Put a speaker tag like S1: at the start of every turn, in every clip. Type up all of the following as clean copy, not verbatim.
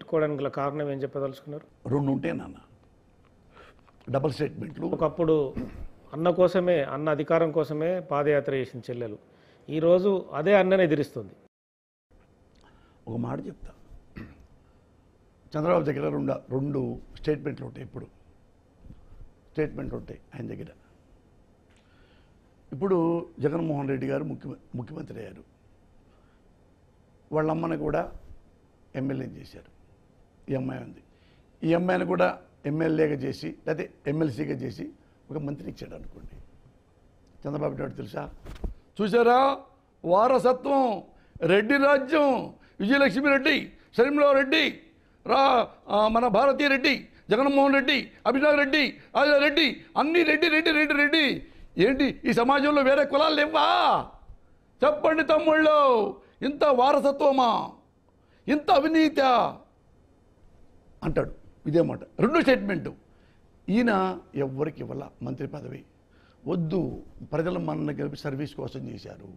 S1: పెట్టుకోవడానికి గల కారణం ఏం చెప్పదలుచుకున్నారు?
S2: రెండు ఉంటాయి నాన్న, డబుల్ స్టేట్మెంట్లు.
S1: ఒకప్పుడు అన్న కోసమే, అన్న అధికారం కోసమే పాదయాత్ర చేసిన చెల్లెలు ఈరోజు అదే అన్ననే ఎదిరిస్తుంది.
S2: ఒక మాట చెప్తా, చంద్రబాబు దగ్గర రెండు స్టేట్మెంట్లు ఉంటాయి. ఇప్పుడు స్టేట్మెంట్లు ఉంటాయి ఆయన దగ్గర. ఇప్పుడు జగన్మోహన్ రెడ్డి గారు ముఖ్యమంత్రి అయ్యారు, వాళ్ళ అమ్మని కూడా ఎమ్మెల్యేని చేశారు. ఈ అమ్మాయి ఉంది, ఈ అమ్మాయిని కూడా ఎమ్మెల్యేగా చేసి లేకపోతే ఎమ్మెల్సీగా చేసి ఒక మంత్రి ఇచ్చాడు అనుకోండి. చంద్రబాబు నాయుడు తెలుసా, చూసారా వారసత్వం, రెడ్డి రాజ్యం, విజయలక్ష్మి రెడ్డి, షర్మిలా రెడ్డి, మన భారతీ రెడ్డి, జగన్మోహన్ రెడ్డి, అభినవ్ రెడ్డి, ఆదిల రెడ్డి, అన్ని రెడ్డి రెడ్డి రెడ్డి రెడ్డి. ఏంటి ఈ సమాజంలో వేరే కులాలు లేవా? చెప్పండి తమ్ముళ్ళు, ఇంత వారసత్వమా, ఇంత అవినీత అంటాడు. ఇదే మాట. రెండో స్టేట్మెంటు, ఈయన ఎవ్వరికి ఇవ్వాల మంత్రి పదవి, వద్దు, ప్రజల మన గెలిపి సర్వీస్ కోసం చేశారు,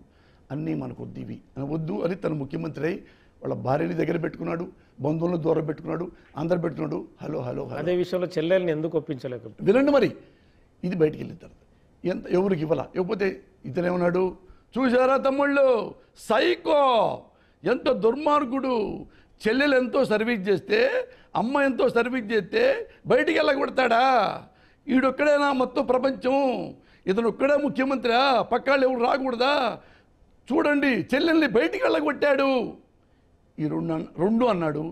S2: అన్నీ మనకు వద్దు, ఇవి వద్దు అని తను ముఖ్యమంత్రి అయి వాళ్ళ భార్యని దగ్గర పెట్టుకున్నాడు, బంధువులను దూరం పెట్టుకున్నాడు, అందరు పెట్టుకున్నాడు. Hello hello hello.
S1: అదే విషయంలో చెల్లెల్ని ఎందుకు ఒప్పించలేకపోతే?
S2: వినండి మరి, ఇది బయటికి వెళ్ళిన తర్వాత ఎవరికి ఇవ్వాల, ఇవ్వకపోతే ఇతనేమన్నాడు, చూసారా తమ్ముళ్ళు, సైకో, ఎంత దుర్మార్గుడు, చెల్లెలు ఎంతో సర్వీస్ చేస్తే, అమ్మ ఎంతో సర్వీస్ చేస్తే బయటికి వెళ్ళగొడతాడా? ఈడొక్కడేనా మొత్తం ప్రపంచం, ఇతను ఒక్కడే ముఖ్యమంత్రి, పక్కాళ్ళు ఎవరు రాకూడదా? చూడండి చెల్లెల్ని బయటికి వెళ్ళగొట్టాడు. ఈ రెండు అన్నాడు.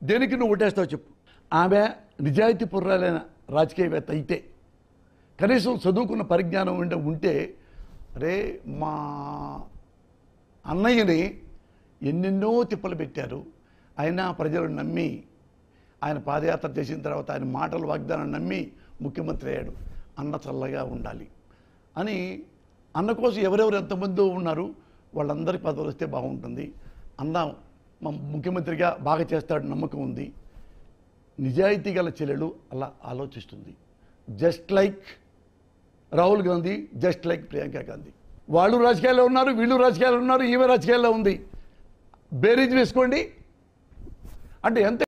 S2: దేనికి నువ్వు ఓటేస్తావు చెప్పు? ఆమె నిజాయితీ పుర్రాలైన రాజకీయవేత్త అయితే, కనీసం చదువుకున్న పరిజ్ఞానం ఉంటే, అరే మా అన్నయ్యని ఎన్నెన్నో తిప్పలు పెట్టారు, అయినా ప్రజలు నమ్మి ఆయన పాదయాత్ర చేసిన తర్వాత ఆయన మాటలు వాగ్దానం నమ్మి ముఖ్యమంత్రి అయ్యాడు, అన్న చల్లగా ఉండాలి అని. అన్న కోసం ఎవరెవరు ఎంతమంది ఉన్నారు వాళ్ళందరికీ పదవులు వస్తే బాగుంటుంది, అన్న మా ముఖ్యమంత్రిగా బాగా చేస్తాడు నమ్మకం ఉంది. నిజాయితీ గల చెల్లెలు అలా ఆలోచిస్తుంది. Just like Rahul Gandhi, just like Priyanka Gandhi. వాళ్ళు రాజకీయాల్లో ఉన్నారు, వీళ్ళు రాజకీయాల్లో ఉన్నారు, ఈమె రాజకీయాల్లో ఉంది. బేరీజ్ వేసుకోండి అంటే ఎంత